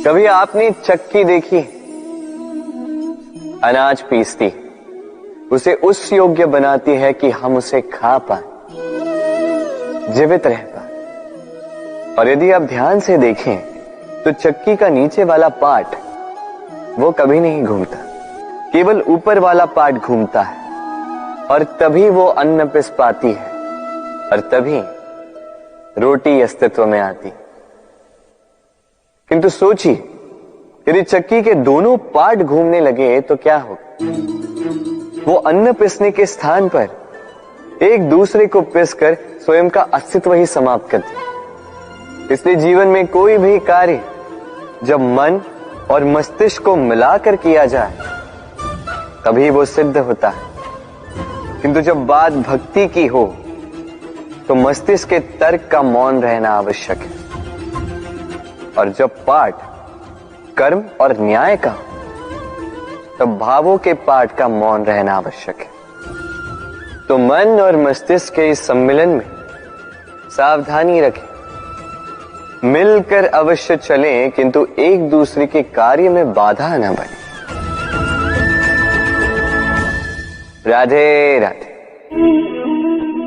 कभी आपने चक्की देखी? अनाज पीसती, उसे उस योग्य बनाती है कि हम उसे खा पाए, जीवित रह पाए। और यदि आप ध्यान से देखें तो चक्की का नीचे वाला पार्ट वो कभी नहीं घूमता, केवल ऊपर वाला पार्ट घूमता है, और तभी वो अन्न पिस पाती है, और तभी रोटी अस्तित्व में आती। किंतु सोचिए, यदि चक्की के दोनों पार्ट घूमने लगे तो क्या होगा? वो अन्न पिसने के स्थान पर एक दूसरे को पिसकर स्वयं का अस्तित्व ही समाप्त कर दिया। इसलिए जीवन में कोई भी कार्य जब मन और मस्तिष्क को मिलाकर किया जाए तभी वो सिद्ध होता है, किंतु जब बात भक्ति की हो तो मस्तिष्क के तर्क का मौन रहना आवश्यक है, और जब पाठ कर्म और न्याय का तब भावों के पाठ का मौन रहना आवश्यक है। तो मन और मस्तिष्क के इस सम्मिलन में सावधानी रखें, मिलकर अवश्य चलें, किंतु एक दूसरे के कार्य में बाधा न बने। राधे राधे।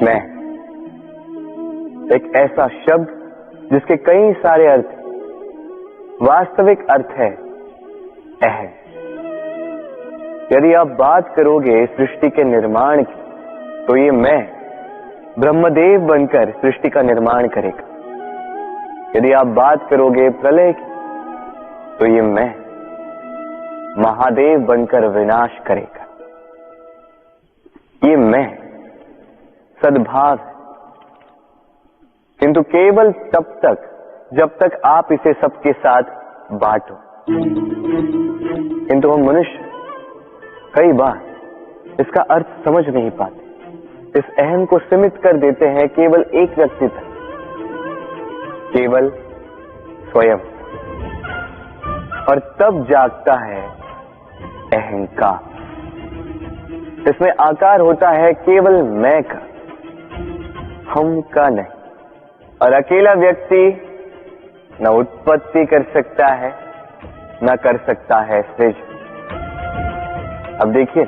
मैं एक ऐसा शब्द जिसके कई सारे अर्थ, वास्तविक अर्थ है अहम। यदि आप बात करोगे सृष्टि के निर्माण की तो ये मैं ब्रह्मदेव बनकर सृष्टि का निर्माण करेगा। यदि आप बात करोगे प्रलय की तो ये मैं महादेव बनकर विनाश करेगा। ये मैं सद्भाव है, किंतु केवल तब तक जब तक आप इसे सबके साथ बांटो। किंतु हम मनुष्य कई बार इसका अर्थ समझ नहीं पाते, इस अहम को सीमित कर देते हैं केवल एक व्यक्ति तक, केवल स्वयं, और तब जागता है अहंकार। इसमें आकार होता है केवल मैं का, हम का नहीं, और अकेला व्यक्ति न उत्पत्ति कर सकता है न कर सकता है सृजन। अब देखिए,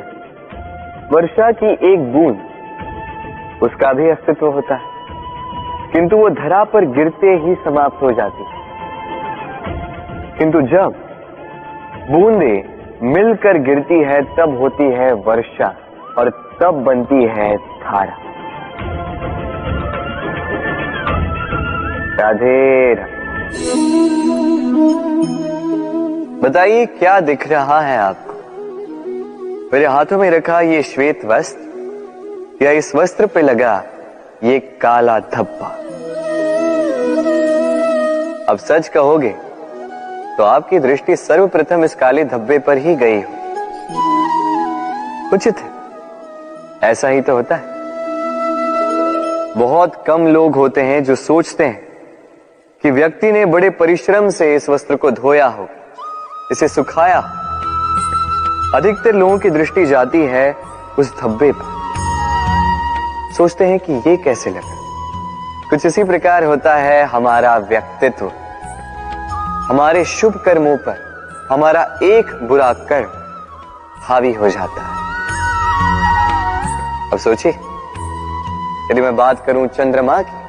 वर्षा की एक बूंद उसका भी अस्तित्व होता है, किंतु वो धरा पर गिरते ही समाप्त हो जाती है। किंतु जब बूंदे मिलकर गिरती है तब होती है वर्षा, और तब बनती है धारा। राधे राधे। बताइए क्या दिख रहा है आपको? मेरे हाथों में रखा ये श्वेत वस्त्र, या इस वस्त्र पे लगा ये काला धब्बा? अब सच कहोगे तो आपकी दृष्टि सर्वप्रथम इस काले धब्बे पर ही गई हो। उचित है, ऐसा ही तो होता है। बहुत कम लोग होते हैं जो सोचते हैं कि व्यक्ति ने बड़े परिश्रम से इस वस्त्र को धोया हो, इसे सुखाया हो। अधिकतर लोगों की दृष्टि जाती है उस धब्बे पर, सोचते हैं कि ये कैसे लगा। कुछ इसी प्रकार होता है हमारा व्यक्तित्व। हमारे शुभ कर्मों पर हमारा एक बुरा कर्म हावी हो जाता है। अब सोचिए, यदि मैं बात करूं चंद्रमा की,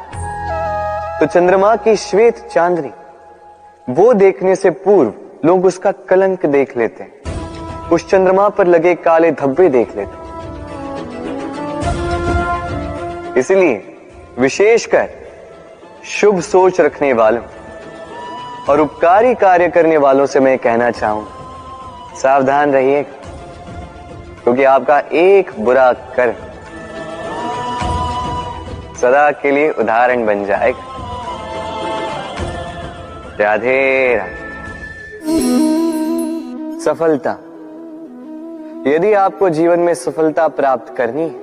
तो चंद्रमा की श्वेत चांदनी वो देखने से पूर्व लोग उसका कलंक देख लेते हैं, उस चंद्रमा पर लगे काले धब्बे देख लेते हैं। इसलिए विशेषकर शुभ सोच रखने वालों और उपकारी कार्य करने वालों से मैं कहना चाहूंगा, सावधान रहिए, क्योंकि आपका एक बुरा कर्म सदा के लिए उदाहरण बन जाएगा। राधे राधे। सफलता। यदि आपको जीवन में सफलता प्राप्त करनी है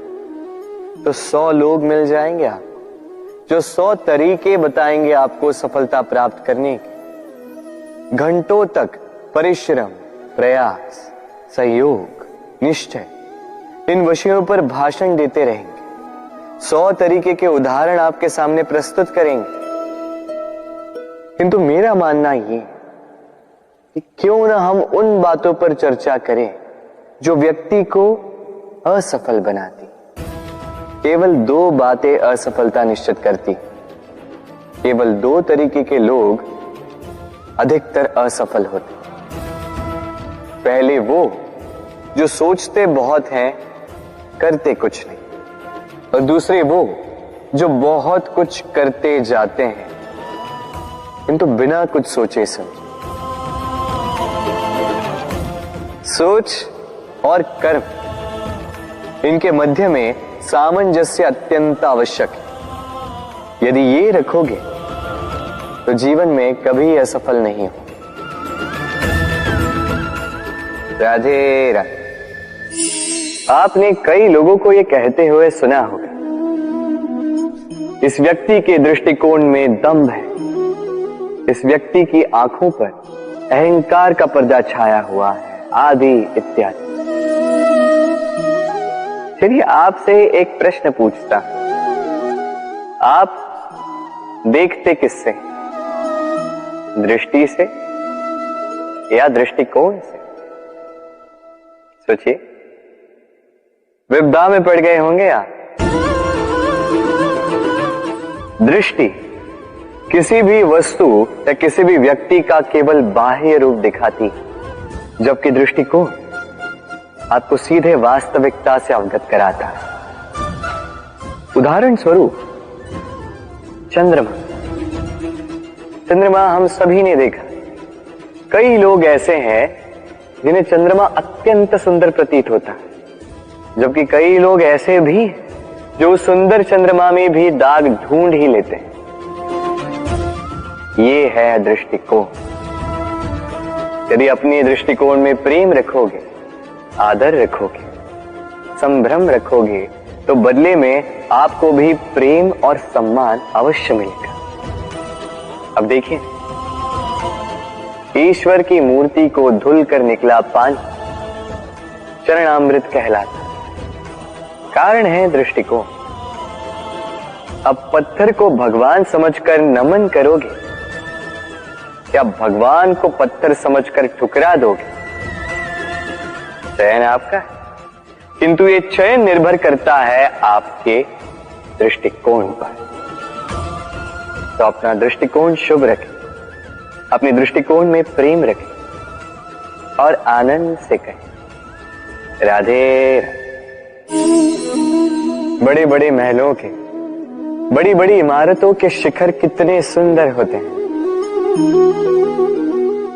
तो 100 लोग मिल जाएंगे आपको, जो 100 तरीके बताएंगे आपको सफलता प्राप्त करने के। घंटों तक परिश्रम, प्रयास, सहयोग, निश्चय, इन विषयों पर भाषण देते रहेंगे। 100 तरीके के उदाहरण आपके सामने प्रस्तुत करेंगे। किंतु मेरा मानना ये कि क्यों ना हम उन बातों पर चर्चा करें जो व्यक्ति को असफल बनाती। केवल 2 बातें असफलता निश्चित करती। केवल 2 तरीके के लोग अधिकतर असफल होते। पहले वो जो सोचते बहुत हैं, करते कुछ नहीं, और दूसरे वो जो बहुत कुछ करते जाते हैं किंतु बिना कुछ सोचे समझे। सोच और कर्म, इनके मध्य में सामंजस्य अत्यंत आवश्यक है। यदि ये रखोगे तो जीवन में कभी असफल नहीं हो। राधे राधे। आपने कई लोगों को यह कहते हुए सुना होगा, इस व्यक्ति के दृष्टिकोण में दंभ है, इस व्यक्ति की आंखों पर अहंकार का पर्दा छाया हुआ है, आदि इत्यादि। चलिए आपसे एक प्रश्न पूछता, आप देखते किससे? दृष्टि से या दृष्टिकोण से? सोचिए, विपदा में पड़ गए होंगे आप। दृष्टि किसी भी वस्तु या किसी भी व्यक्ति का केवल बाह्य रूप दिखाती है, जबकि दृष्टिकोण आपको सीधे वास्तविकता से अवगत कराता है। उदाहरण स्वरूप चंद्रमा। चंद्रमा हम सभी ने देखा। कई लोग ऐसे हैं जिन्हें चंद्रमा अत्यंत सुंदर प्रतीत होता है, जबकि कई लोग ऐसे भी जो सुंदर चंद्रमा में भी दाग ढूंढ ही लेते हैं। ये है दृष्टिकोण। यदि अपने दृष्टिकोण में प्रेम रखोगे, आदर रखोगे, संभ्रम रखोगे, तो बदले में आपको भी प्रेम और सम्मान अवश्य मिलेगा। अब देखिए, ईश्वर की मूर्ति को धुल कर निकला पानी चरणामृत कहलाता। कारण है दृष्टिकोण। अब पत्थर को भगवान समझकर नमन करोगे या भगवान को पत्थर समझकर ठुकरा दोगे? चयन आपका है, किंतु ये चयन निर्भर करता है आपके दृष्टिकोण पर। तो अपना दृष्टिकोण शुभ रखें, अपने दृष्टिकोण में प्रेम रखें और आनंद से कहें राधे राधे। बड़े बड़े महलों के, बड़ी बड़ी इमारतों के शिखर कितने सुंदर होते हैं,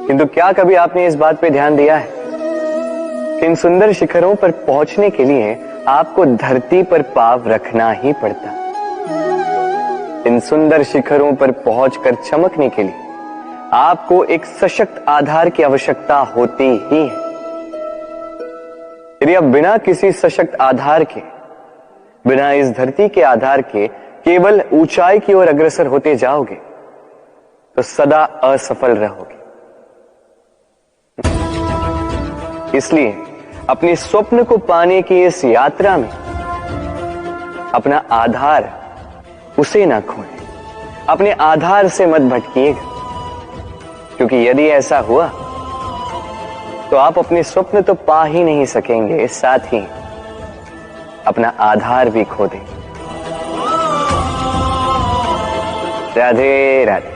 किंतु क्या कभी आपने इस बात पे ध्यान दिया है कि इन सुंदर शिखरों पर पहुंचने के लिए आपको धरती पर पांव रखना ही पड़ता। इन सुंदर शिखरों पर पहुंचकर चमकने के लिए आपको एक सशक्त आधार की आवश्यकता होती ही है। यदि आप बिना किसी सशक्त आधार के, बिना इस धरती के आधार के केवल ऊंचाई की ओर अग्रसर होते जाओगे तो सदा असफल रहोगे। इसलिए अपने स्वप्न को पाने की इस यात्रा में अपना आधार उसे ना खोएं, अपने आधार से मत भटकिएगा, क्योंकि यदि ऐसा हुआ तो आप अपने स्वप्न तो पा ही नहीं सकेंगे, साथ ही अपना आधार भी खो देंगे। राधे राधे।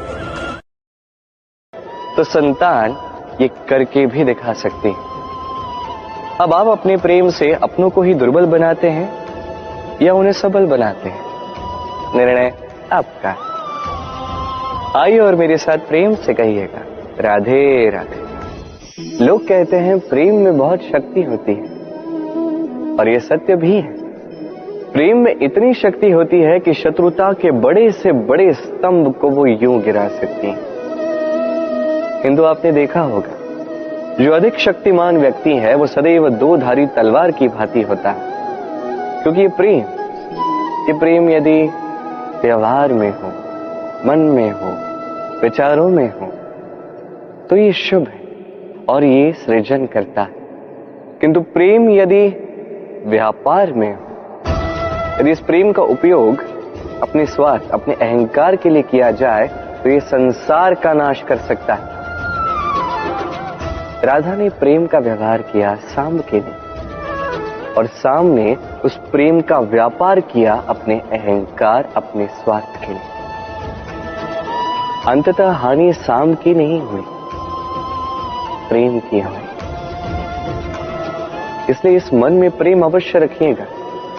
तो संतान ये करके भी दिखा सकती है। अब आप अपने प्रेम से अपनों को ही दुर्बल बनाते हैं या उन्हें सबल बनाते हैं, निर्णय आपका। आइए और मेरे साथ प्रेम से कहिएगा राधे राधे। लोग कहते हैं प्रेम में बहुत शक्ति होती है, और यह सत्य भी है। प्रेम में इतनी शक्ति होती है कि शत्रुता के बड़े से बड़े स्तंभ को वो यूं गिरा सकती है। किंतु आपने देखा होगा, जो अधिक शक्तिमान व्यक्ति है वो सदैव 2 धारी तलवार की भांति होता है, क्योंकि ये प्रेम यदि व्यवहार में हो, मन में हो, विचारों में हो, तो ये शुभ है और ये सृजन करता है। किंतु प्रेम यदि व्यापार में हो, यदि इस प्रेम का उपयोग अपने स्वार्थ, अपने अहंकार के लिए किया जाए, तो ये संसार का नाश कर सकता है। राधा ने प्रेम का व्यवहार किया साम के लिए, और साम ने उस प्रेम का व्यापार किया अपने अहंकार, अपने स्वार्थ के लिए। अंततः हानि साम की नहीं हुई, प्रेम की हुई। इसलिए इस मन में प्रेम अवश्य रखिएगा,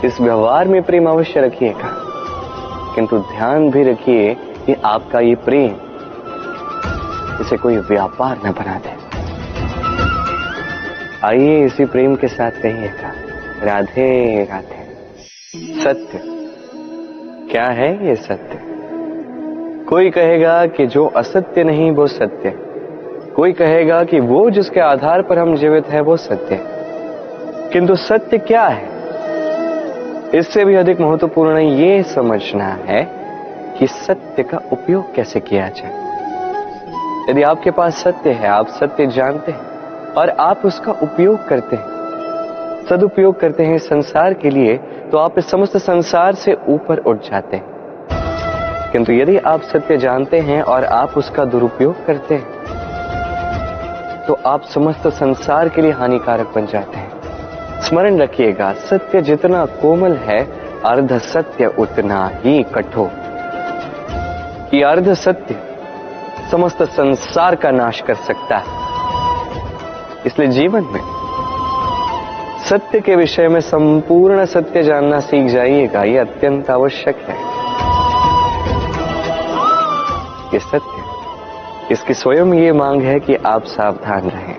इस व्यवहार में प्रेम अवश्य रखिएगा, किंतु ध्यान भी रखिए कि आपका ये प्रेम इसे कोई व्यापार न बना दे। आइए इसी प्रेम के साथ कहिएगा, राधे राधे। सत्य क्या है ये सत्य? कोई कहेगा कि जो असत्य नहीं वो सत्य, कोई कहेगा कि वो जिसके आधार पर हम जीवित हैं वो सत्य, किंतु सत्य क्या है? इससे भी अधिक महत्वपूर्ण ये समझना है कि सत्य का उपयोग कैसे किया जाए। यदि आपके पास सत्य है, आप सत्य जानते हैं और आप उसका उपयोग करते हैं, सदुपयोग करते हैं संसार के लिए, तो आप इस समस्त संसार से ऊपर उठ जाते हैं। किंतु यदि आप सत्य जानते हैं और आप उसका दुरुपयोग करते हैं, तो आप समस्त संसार के लिए हानिकारक बन जाते हैं। स्मरण रखिएगा, सत्य जितना कोमल है, अर्ध सत्य उतना ही कठोर। कि अर्ध सत्य समस्त संसार का नाश कर सकता है। इसलिए जीवन में सत्य के विषय में संपूर्ण सत्य जानना सीख जाइएगा, यह अत्यंत आवश्यक है। ये सत्य, इसकी स्वयं ये मांग है कि आप सावधान रहें।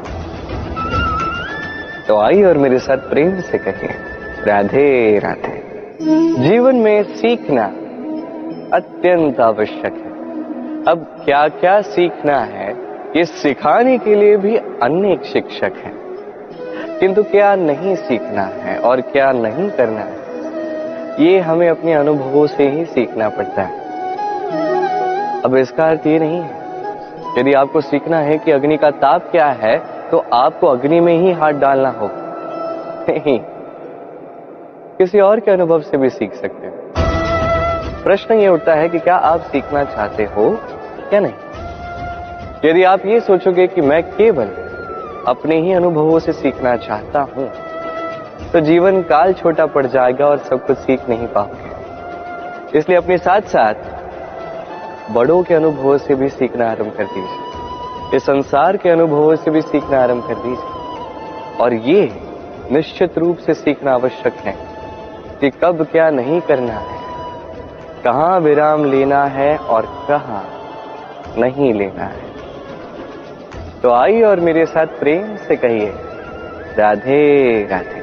तो आइए और मेरे साथ प्रेम से कहिए, राधे राधे। जीवन में सीखना अत्यंत आवश्यक है। अब क्या क्या सीखना है, ये सिखाने के लिए भी अनेक शिक्षक हैं, किंतु क्या नहीं सीखना है और क्या नहीं करना है, ये हमें अपने अनुभवों से ही सीखना पड़ता है। अब इसका अर्थ ये नहीं है, यदि आपको सीखना है कि अग्नि का ताप क्या है, तो आपको अग्नि में ही हाथ डालना होगा। नहीं, किसी और के अनुभव से भी सीख सकते हैं। प्रश्न ये उठता है कि क्या आप सीखना चाहते हो या नहीं। यदि आप ये सोचोगे कि मैं केवल अपने ही अनुभवों से सीखना चाहता हूं, तो जीवन काल छोटा पड़ जाएगा और सब कुछ सीख नहीं पाओगे। इसलिए अपने साथ साथ बड़ों के अनुभवों से भी सीखना आरंभ कर दीजिए, इस संसार के अनुभवों से भी सीखना आरंभ कर दीजिए। और ये निश्चित रूप से सीखना आवश्यक है कि कब क्या नहीं करना है, कहां विराम लेना है और कहां नहीं लेना है। तो आइए और मेरे साथ प्रेम से कहिए, राधे राधे।